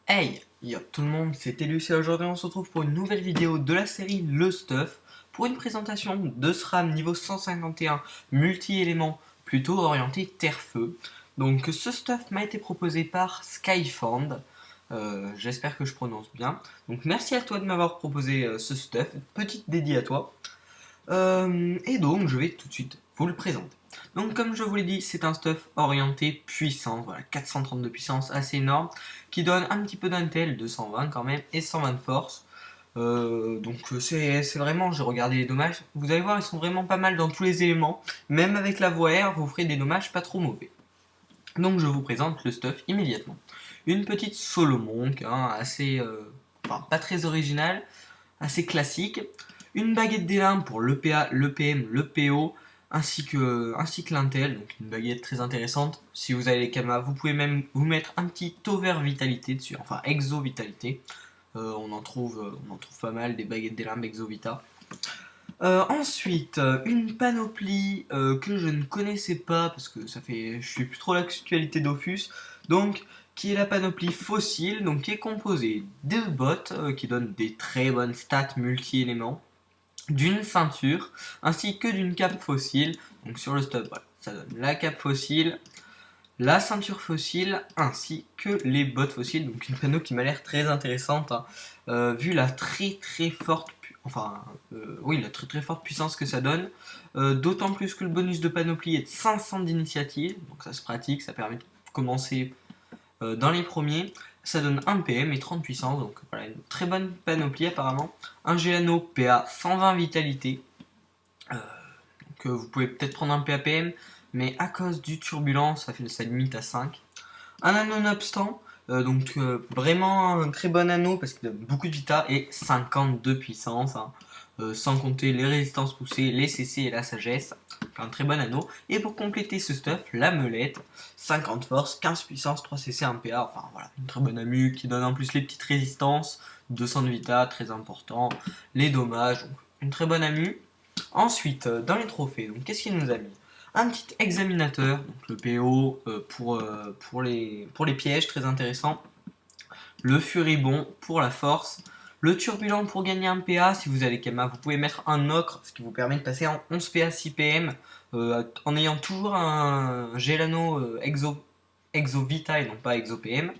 Hey, yo tout le monde, c'est Elus et aujourd'hui on se retrouve pour une nouvelle vidéo de la série Le Stuff pour une présentation de SRAM niveau 151 multi-éléments plutôt orienté terre-feu. Donc ce stuff m'a été proposé par Skyfand, j'espère que je prononce bien. Donc merci à toi de m'avoir proposé ce stuff, petite dédiée à toi. Et donc, je vais tout de suite vous le présenter. Donc, comme je vous l'ai dit, c'est un stuff orienté puissance, voilà, 432 puissance, assez énorme, qui donne un petit peu d'intel, 220 quand même, et 120 de force. C'est vraiment, j'ai regardé les dommages, vous allez voir, ils sont vraiment pas mal dans tous les éléments. Même avec la voie air, vous ferez des dommages pas trop mauvais. Donc, je vous présente le stuff immédiatement. Une petite solo monk, hein, assez, enfin, pas très originale, assez classique. Une baguette des limbes pour l'EPA, l'EPM, le PO, ainsi que l'Intel, donc une baguette très intéressante. Si vous avez les camas, vous pouvez même vous mettre un petit over vitalité dessus, enfin exo vitalité. On en trouve pas mal des baguettes des limbes exo vita. Ensuite, une panoplie que je ne connaissais pas parce que je suis plus trop l'actualité d'Offus, donc qui est la panoplie fossile, donc qui est composée de bottes qui donnent des très bonnes stats multi-éléments, d'une ceinture ainsi que d'une cape fossile. Donc sur le stop, voilà, ça donne la cape fossile, la ceinture fossile ainsi que les bottes fossiles. Donc une panneau qui m'a l'air très intéressante, hein, vu la très forte la très forte puissance que ça donne, d'autant plus que le bonus de panoplie est de 500 d'initiative, donc ça se pratique, ça permet de commencer dans les premiers. Ça donne 1 PM et 30 puissance, donc voilà, une très bonne panoplie apparemment. Un Géano PA 120 vitalité, donc vous pouvez peut-être prendre un PAPM, mais à cause du turbulent, ça fait sa limite à 5. Un anneau nonobstant, vraiment un très bon anneau parce qu'il a beaucoup de vita et 52 puissance, hein, sans compter les résistances poussées, les CC et la sagesse. Un très bon anneau. Et pour compléter ce stuff, la melette, 50 force, 15 puissance, 3 CC, 1 PA. Enfin voilà, une très bonne amu qui donne en plus les petites résistances, 200 de vita, très important, les dommages, donc une très bonne amu. Ensuite, dans les trophées, donc qu'est-ce qu'il nous a mis? Un petit examinateur, donc le PO pour les pièges, très intéressant. Le furibond pour la force. Le turbulent pour gagner un PA. Si vous avez Kama, vous pouvez mettre un ocre, ce qui vous permet de passer en 11 PA 6 PM en ayant toujours un Gelano exo Vita et non pas exo PM.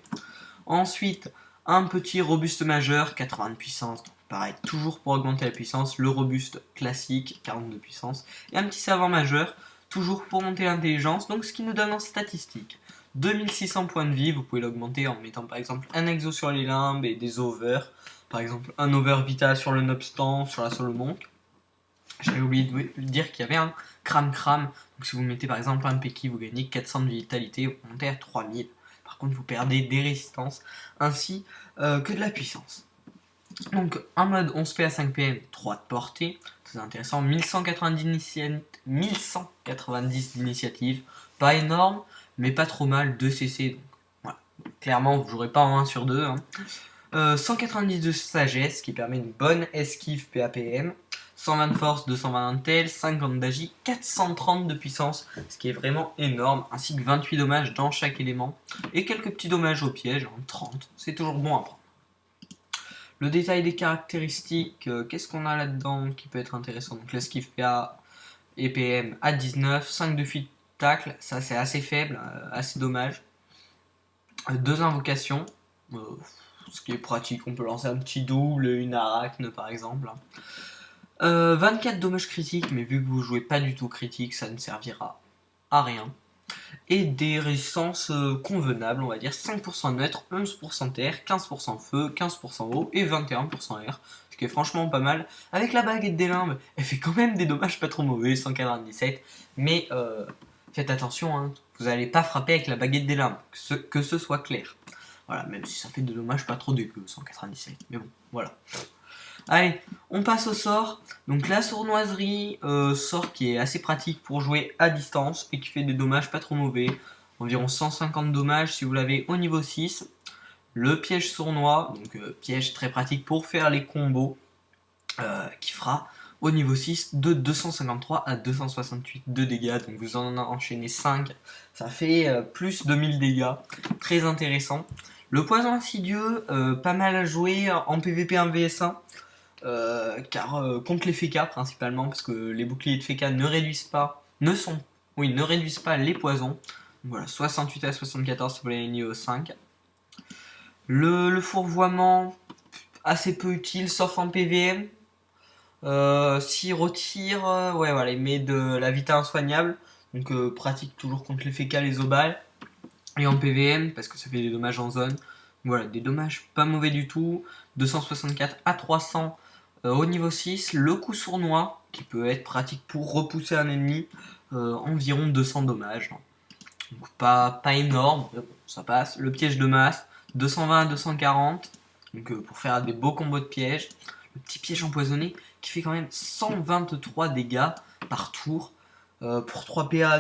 Ensuite, un petit robuste majeur, 80 de puissance. Donc, pareil, toujours pour augmenter la puissance. Le robuste classique, 40 de puissance. Et un petit savant majeur, toujours pour monter l'intelligence. Donc, ce qui nous donne en statistique 2600 points de vie. Vous pouvez l'augmenter en mettant par exemple un exo sur les limbes et des overs. Par exemple, un over vita sur le nobstant, sur la solo monk. J'avais oublié de dire qu'il y avait un cram. Donc, si vous mettez par exemple un Peki, vous gagnez 400 de vitalité, vous montez à 3000. Par contre, vous perdez des résistances ainsi que de la puissance. Donc, en mode 11p à 5pm, 3 de portée, très intéressant, 1190 d'initiative, pas énorme, mais pas trop mal, 2 CC. Donc, voilà. Clairement, vous ne jouerez pas en 1 sur 2. Hein. 190 de sagesse qui permet une bonne esquive PAPM, 120 de force, 220 d'intel, 50 d'agi, 430 de puissance, ce qui est vraiment énorme, ainsi que 28 dommages dans chaque élément, et quelques petits dommages au piège, en 30, c'est toujours bon à prendre. Le détail des caractéristiques, qu'est-ce qu'on a là-dedans qui peut être intéressant? Donc l'esquive PA et PM à 19, 5 de fuite tacle, ça c'est assez faible, assez dommage. 2 invocations, ce qui est pratique, on peut lancer un petit double, une arachne par exemple. 24 dommages critiques, mais vu que vous jouez pas du tout critique, ça ne servira à rien. Et des résistances convenables, on va dire 5% neutre, 11% terre, 15% feu, 15% eau et 21% air, ce qui est franchement pas mal. Avec la baguette des limbes, elle fait quand même des dommages pas trop mauvais, 197, mais faites attention, hein, vous n'allez pas frapper avec la baguette des limbes, que ce soit clair. Voilà, même si ça fait des dommages pas trop dégueux, 197, mais bon, voilà. Allez, on passe au sort. Donc la sournoiserie, sort qui est assez pratique pour jouer à distance et qui fait des dommages pas trop mauvais. Environ 150 dommages si vous l'avez au niveau 6. Le piège sournois, donc piège très pratique pour faire les combos, qui fera au niveau 6 de 253 à 268 de dégâts. Donc vous en enchaînez 5, ça fait plus de 1000 dégâts. Très intéressant. Le poison insidieux, pas mal à jouer en PvP 1vs1. Car contre les FK principalement, parce que les boucliers de FK ne réduisent pas, ne réduisent pas les poisons. Voilà, 68 à 74 si vous voulez niveau 5. Le fourvoiement, assez peu utile, sauf en PVM. S'il retire, ouais, voilà, il met de la vita insoignable, donc pratique toujours contre les FK, les obales. Et en PVM, parce que ça fait des dommages en zone. Voilà, des dommages pas mauvais du tout. 264 à 300 au niveau 6. Le coup sournois, qui peut être pratique pour repousser un ennemi. Environ 200 dommages. Donc pas énorme, mais bon, ça passe. Le piège de masse, 220 à 240. Donc pour faire des beaux combos de pièges. Le petit piège empoisonné, qui fait quand même 123 dégâts par tour. Pour 3 PA,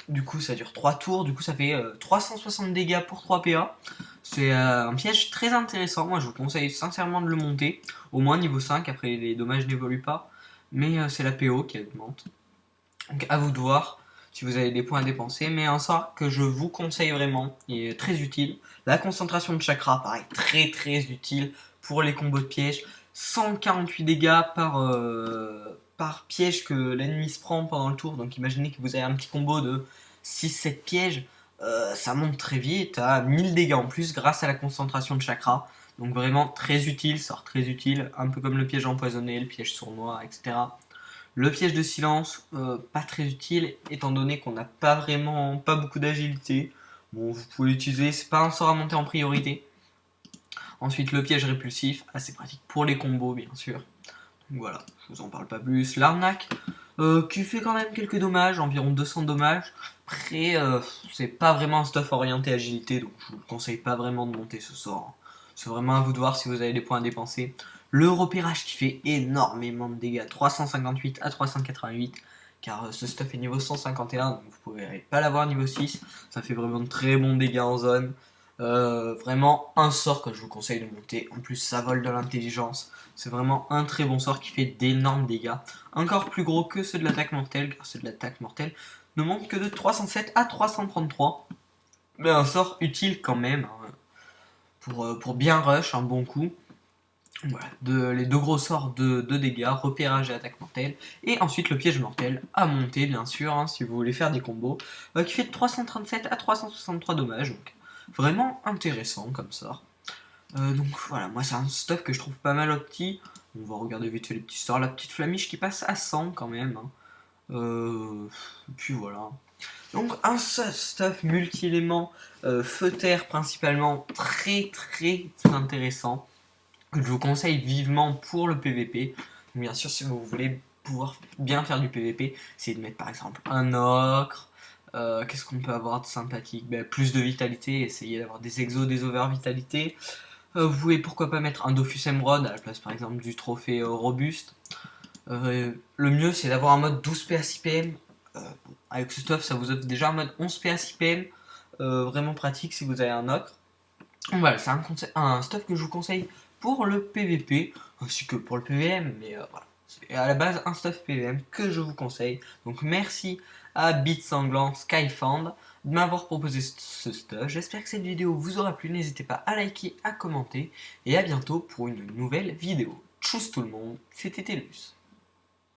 du coup ça dure 3 tours, du coup ça fait 360 dégâts pour 3 PA. C'est un piège très intéressant, moi je vous conseille sincèrement de le monter, au moins niveau 5, après les dommages n'évoluent pas, mais c'est la PO qui augmente. Donc à vous de voir si vous avez des points à dépenser, mais un sort que je vous conseille vraiment, il est très utile. La concentration de chakra, pareil, très utile pour les combos de pièges. 148 dégâts par piège que l'ennemi se prend pendant le tour. Donc imaginez que vous avez un petit combo de 6-7 pièges, ça monte très vite à 1000 dégâts en plus grâce à la concentration de chakra. Donc vraiment très utile, sort très utile, un peu comme le piège empoisonné, le piège sournois, etc. Le piège de silence, pas très utile étant donné qu'on n'a pas beaucoup d'agilité. Bon, vous pouvez l'utiliser, c'est pas un sort à monter en priorité. Ensuite, le piège répulsif, assez pratique pour les combos, bien sûr. Donc voilà, je vous en parle pas plus. L'arnaque, qui fait quand même quelques dommages, environ 200 dommages. Après, c'est pas vraiment un stuff orienté agilité, donc je vous conseille pas vraiment de monter ce sort. C'est vraiment à vous de voir si vous avez des points à dépenser. Le repérage qui fait énormément de dégâts, 358 à 388, car ce stuff est niveau 151, donc vous pouvez pas l'avoir niveau 6. Ça fait vraiment de très bons dégâts en zone. Vraiment un sort que je vous conseille de monter. En plus, ça vole de l'intelligence. C'est vraiment un très bon sort qui fait d'énormes dégâts. Encore plus gros que ceux de l'attaque mortelle, car ceux de l'attaque mortelle ne montent que de 307 à 333. Mais un sort utile quand même, hein, pour bien rush, un bon coup. Voilà, les deux gros sorts de dégâts, repérage et attaque mortelle. Et ensuite le piège mortel à monter, bien sûr, hein, si vous voulez faire des combos, qui fait de 337 à 363 dommages. Donc vraiment intéressant comme sort. Donc voilà, moi c'est un stuff que je trouve pas mal opti. On va regarder vite fait les petits sorts. La petite flamiche qui passe à 100 quand même. Hein. Et puis voilà. Donc un stuff multi-éléments, feu-terre principalement, très intéressant, que je vous conseille vivement pour le PVP. Donc, bien sûr, si vous voulez pouvoir bien faire du PVP, essayez de mettre par exemple un ocre. Qu'est-ce qu'on peut avoir de sympathique? Plus de vitalité, essayez d'avoir des exos, des over vitalité. Vous pouvez pourquoi pas mettre un Dofus Emerald à la place par exemple du trophée robuste. Le mieux c'est d'avoir un mode 12 PA 6 PM. Avec ce stuff ça vous offre déjà un mode 11 PA 6 PM. Vraiment pratique si vous avez un ocre. Voilà, c'est un stuff que je vous conseille pour le PVP ainsi que pour le PVM, mais voilà. C'est à la base un stuff PVM que je vous conseille. Donc merci à Beat Sanglant Skyfand de m'avoir proposé ce stuff. J'espère que cette vidéo vous aura plu. N'hésitez pas à liker, à commenter et à bientôt pour une nouvelle vidéo. Tchuss tout le monde, c'était Telus.